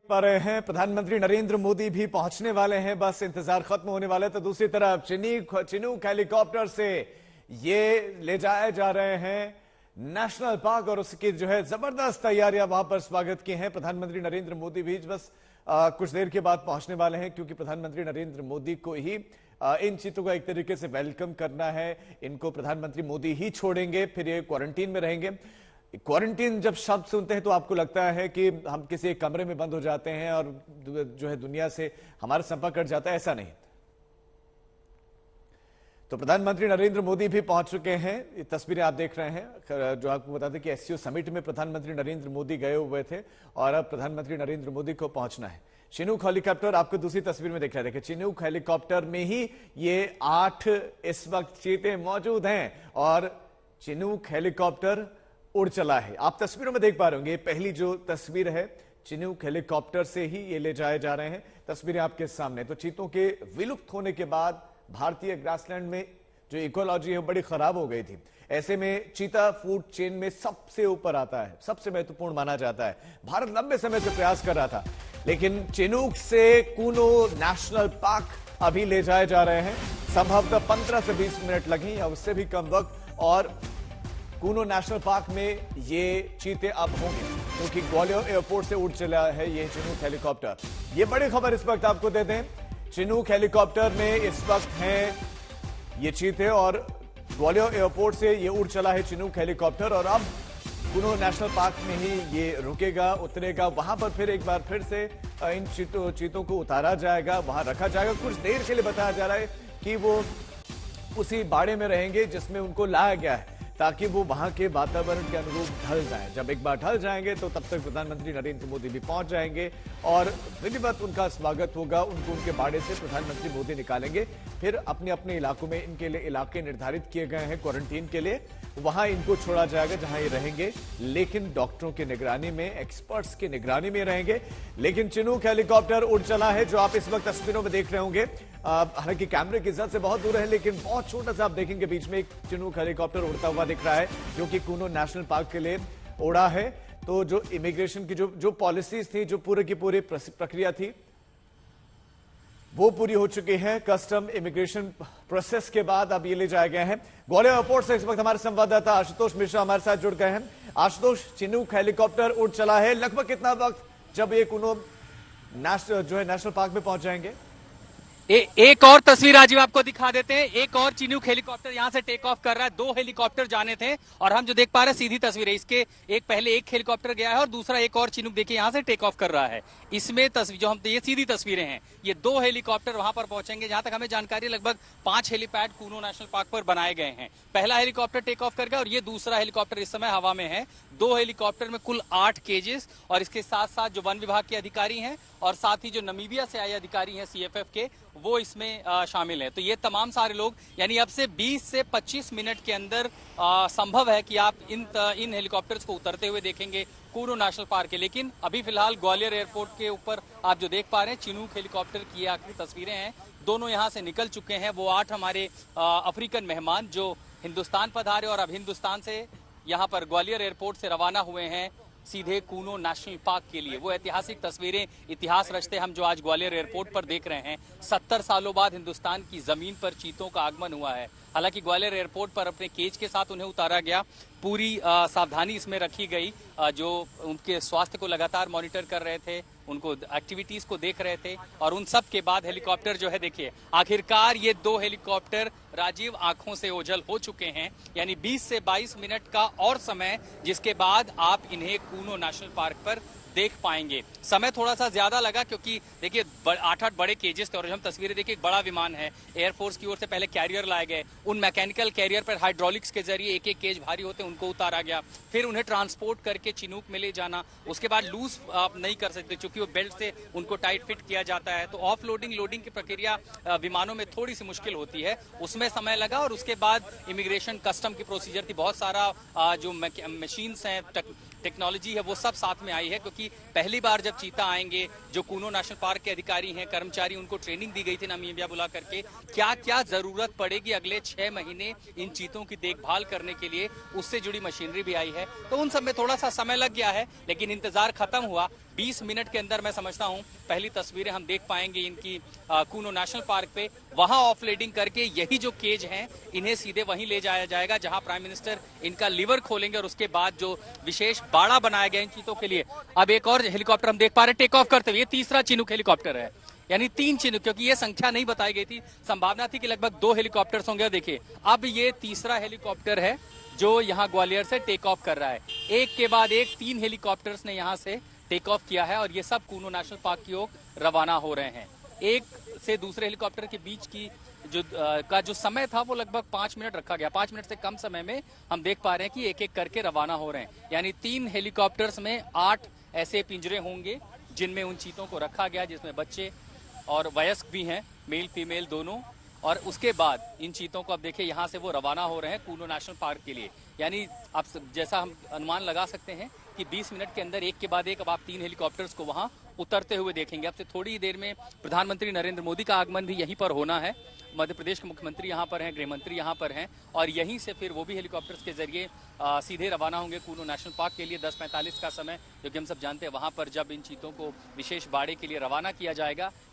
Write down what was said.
पा रहे हैं प्रधानमंत्री नरेंद्र मोदी भी पहुंचने वाले हैं, बस इंतजार खत्म होने वाला है। तो दूसरी तरफ चिनूक हेलीकॉप्टर से ये ले जाए जा रहे हैं नेशनल पार्क और उसकी जो है जबरदस्त तैयारियां वहां पर स्वागत की हैं। प्रधानमंत्री नरेंद्र मोदी भी बस कुछ देर के बाद पहुंचने वाले हैं, क्योंकि प्रधानमंत्री नरेंद्र मोदी को ही इन चीतों का एक तरीके से वेलकम करना है। इनको प्रधानमंत्री मोदी ही छोड़ेंगे, फिर ये क्वारंटीन में रहेंगे। क्वारंटीन जब शब्द सुनते हैं तो आपको लगता है कि हम किसी एक कमरे में बंद हो जाते हैं और जो है दुनिया से हमारा संपर्क कट जाता है, ऐसा नहीं। तो प्रधानमंत्री नरेंद्र मोदी भी पहुंच चुके हैं। ये तस्वीरें आप देख रहे हैं, जो आपको बता दें कि एससीओ समिट में प्रधानमंत्री नरेंद्र मोदी गए हुए थे और अब प्रधानमंत्री नरेंद्र मोदी को पहुंचना है। चिनूक हेलीकॉप्टर आपको दूसरी तस्वीर में दिख रहा है। देखिए, चिनूक हेलीकॉप्टर में ही ये 8 इस वक्त चीते मौजूद हैं और चिनूक हेलीकॉप्टर उड़ चला है। आप तस्वीरों में देख पा रहे होंगे, पहली जो तस्वीर है चिनूक हेलीकॉप्टर से ही ये ले जाए जा रहे हैं। तस्वीरें आपके सामने। तो चीतों के विलुप्त होने के बाद भारतीय ग्रासलैंड में जो इकोलॉजी है बड़ी खराब हो गई थी। ऐसे में चीता फूड चेन में सबसे ऊपर आता है, सबसे महत्वपूर्ण माना जाता है। भारत लंबे समय से प्रयास कर रहा था, लेकिन चिनूक से कूनो नेशनल पार्क अभी ले जाए जा रहे हैं। संभवतः 15 से 20 मिनट लगी या उससे भी कम वक्त, और कूनो नेशनल पार्क में ये चीते अब होंगे, क्योंकि ग्वालियर एयरपोर्ट से उड़ चला है ये चिनूक हेलीकॉप्टर। ये बड़ी खबर इस वक्त आपको दे दें, चिनूक हेलीकॉप्टर में इस वक्त हैं ये चीते और ग्वालियर एयरपोर्ट से ये उड़ चला है चिनूक हेलीकॉप्टर और अब कूनो नेशनल पार्क में ही ये रुकेगा, उतरेगा। वहां पर फिर एक बार फिर से इन चीतों को उतारा जाएगा, वहां रखा जाएगा। कुछ देर के लिए बताया जा रहा है कि वो उसी बाड़े में रहेंगे जिसमें उनको लाया गया है, ताकि वो वहां के वातावरण के अनुरूप ढल जाए। जब एक बार ढल जाएंगे तो तब तक प्रधानमंत्री नरेंद्र मोदी भी पहुंच जाएंगे और विधिवत उनका स्वागत होगा। उनको उनके बाड़े से प्रधानमंत्री मोदी निकालेंगे, फिर अपने अपने इलाकों में इनके लिए इलाके निर्धारित किए गए हैं क्वारंटीन के लिए, वहां इनको छोड़ा जाएगा जहां ये रहेंगे, लेकिन डॉक्टरों की निगरानी में, एक्सपर्ट्स की निगरानी में रहेंगे। लेकिन चिनूक हेलीकॉप्टर उड़ चला है, जो आप इस वक्त तस्वीरों में देख रहे होंगे। हालांकि कैमरे की जद से बहुत दूर है, लेकिन बहुत छोटा सा आप देखेंगे बीच में एक चिनूक हेलीकॉप्टर उड़ता हुआ दिख रहा है, जो कि कूनो नेशनल पार्क के लिए उड़ा है। तो जो इमिग्रेशन की जो पॉलिसीज थी, जो पूरी की पूरी प्रक्रिया थी, वो पूरी हो चुकी है। कस्टम इमिग्रेशन प्रोसेस के बाद अब ये ले जाए गए हैं ग्वालियर एयरपोर्ट से। इस वक्त हमारे संवाददाता आशुतोष मिश्रा हमारे साथ जुड़ गए हैं। आशुतोष, चिनूक हेलीकॉप्टर उड़ चला है, लगभग कितना वक्त जब ये कूनो नेशनल पार्क में पहुंच जाएंगे? एक और तस्वीर राजीव आपको दिखा देते हैं। एक और चिनूक हेलीकॉप्टर यहां से टेक ऑफ कर रहा है। 2 हेलीकॉप्टर जाने थे और हम जो देख पा रहे हैं सीधी तस्वीर है। इसके पहले एक हेलीकॉप्टर गया है और दूसरा एक और चिनूक देखिए यहां से टेक ऑफ कर रहा है। इसमें तस्वीर जो हम ये सीधी तस्वीरें हैं, ये 2 हेलीकॉप्टर वहां पर पहुंचेंगे। जहां तक हमें जानकारी, लगभग 5 हेलीपैड कूनो नेशनल पार्क पर बनाए गए हैं। पहला हेलीकॉप्टर टेक ऑफ कर गया और ये दूसरा हेलीकॉप्टर इस समय हवा में है। 2 हेलीकॉप्टर में कुल 8 केजेस और इसके साथ साथ जो वन विभाग के अधिकारी हैं और साथ ही जो नमीबिया से आए अधिकारी हैं सीएफएफ के, वो इसमें शामिल है। तो ये तमाम सारे लोग, यानी अब से 20 से 25 मिनट के अंदर संभव है कि आप इन हेलीकॉप्टर्स को उतरते हुए देखेंगे कूनो नेशनल पार्क के। लेकिन अभी फिलहाल ग्वालियर एयरपोर्ट के ऊपर आप जो देख पा रहे हैं चिनूक हेलीकॉप्टर की आखिरी तस्वीरें हैं। दोनों यहां से निकल चुके हैं। वो 8 हमारे अफ्रीकन मेहमान जो हिंदुस्तान पधारे और अब हिंदुस्तान से यहाँ पर ग्वालियर एयरपोर्ट से रवाना हुए हैं सीधे कूनो नेशनल पार्क के लिए। वो ऐतिहासिक तस्वीरें, इतिहास रचते हम जो आज ग्वालियर एयरपोर्ट पर देख रहे हैं। 70 सालों बाद हिंदुस्तान की जमीन पर चीतों का आगमन हुआ है। हालांकि ग्वालियर एयरपोर्ट पर अपने केज के साथ उन्हें उतारा गया, पूरी सावधानी इसमें रखी गई। जो उनके स्वास्थ्य को लगातार मॉनिटर कर रहे थे, उनको एक्टिविटीज को देख रहे थे, और उन सब के बाद हेलीकॉप्टर जो है, देखिए आखिरकार ये 2 हेलीकॉप्टर राजीव आंखों से ओझल हो चुके हैं। यानी 20 से 22 मिनट का और समय, जिसके बाद आप इन्हें कूनो नेशनल पार्क पर देख पाएंगे। समय थोड़ा सा ज्यादा लगा क्योंकि देखिए 8-8 बड़े केजेस थे और हम तस्वीरें देखिए, एक बड़ा विमान है। एयरफोर्स की ओर से पहले कैरियर लाए गए, उन मैकेनिकल कैरियर पर हाइड्रोलिक्स के जरिए एक एक केज भारी होते उनको उतारा गया, फिर उन्हें ट्रांसपोर्ट करके चिनूक में ले जाना। उसके बाद लूज आप नहीं कर सकते क्योंकि वो बेल्ट से उनको टाइट फिट किया जाता है। तो ऑफ लोडिंग लोडिंग की प्रक्रिया विमानों में थोड़ी सी मुश्किल होती है, उसमें समय लगा। और उसके बाद इमिग्रेशन कस्टम की प्रोसीजर थी, बहुत सारा जो मशीन्स हैं, टेक्नोलॉजी है, वो सब साथ में आई है। क्योंकि पहली बार जब चीता आएंगे, जो कूनो नेशनल पार्क के अधिकारी हैं, कर्मचारी, उनको ट्रेनिंग दी गई थी नामीबिया बुला करके, क्या क्या जरूरत पड़ेगी अगले 6 महीने इन चीतों की देखभाल करने के लिए, उससे जुड़ी मशीनरी भी आई है। तो उन सब में थोड़ा सा समय लग गया है, लेकिन इंतजार खत्म हुआ। 20 मिनट के अंदर मैं समझता हूं पहली तस्वीरें हम देख पाएंगे इनकी कूनो नेशनल पार्क पे। वहां ऑफलोडिंग करके यही जो केज हैं इन्हें सीधे वहीं ले जाया जाएगा जहां प्राइम मिनिस्टर इनका लीवर खोलेंगे और उसके बाद जो विशेष बाड़ा बनाया गया इन चीतों के लिए। अब एक और हेलीकॉप्टर हम देख पा रहे हैं टेक ऑफ करते हुए। ये तीसरा चिनूक हेलीकॉप्टर है, यानी 3 चिनूक, क्योंकि ये संख्या नहीं बताई गई थी, संभावना थी कि लगभग 2 हेलीकॉप्टर्स होंगे। देखिए अब ये तीसरा हेलीकॉप्टर है जो यहाँ ग्वालियर से टेक ऑफ कर रहा है। एक के बाद एक 3 हेलीकॉप्टर्स ने यहाँ से टेक ऑफ किया है और ये सब कूनो नेशनल पार्क की ओर रवाना हो रहे हैं। एक से दूसरे हेलीकॉप्टर के बीच की जो समय था वो लगभग 5 मिनट रखा गया। 5 मिनट से कम समय में हम देख पा रहे हैं कि एक एक करके रवाना हो रहे हैं। यानी 3 हेलीकॉप्टर्स में 8 ऐसे पिंजरे होंगे जिनमें उन चीतों को रखा गया, जिसमें बच्चे और वयस्क भी हैं, मेल फीमेल दोनों। और उसके बाद इन चीतों को अब देखिए यहाँ से वो रवाना हो रहे हैं कूनो नेशनल पार्क के लिए। यानी आप जैसा हम अनुमान लगा सकते हैं कि 20 मिनट के अंदर एक के बाद एक अब आप 3 हेलीकॉप्टर्स को वहां उतरते हुए देखेंगे। अब से थोड़ी ही देर में प्रधानमंत्री नरेंद्र मोदी का आगमन भी यहीं पर होना है। मध्य प्रदेश के मुख्यमंत्री यहाँ पर हैं, गृह मंत्री यहाँ पर हैं और यहीं से फिर वो भी हेलीकॉप्टर्स के जरिए सीधे रवाना होंगे कूनो नेशनल पार्क के लिए। 10:45 का समय, जो कि हम सब जानते हैं वहां पर जब इन चीतों को विशेष बाड़े के लिए रवाना किया जाएगा।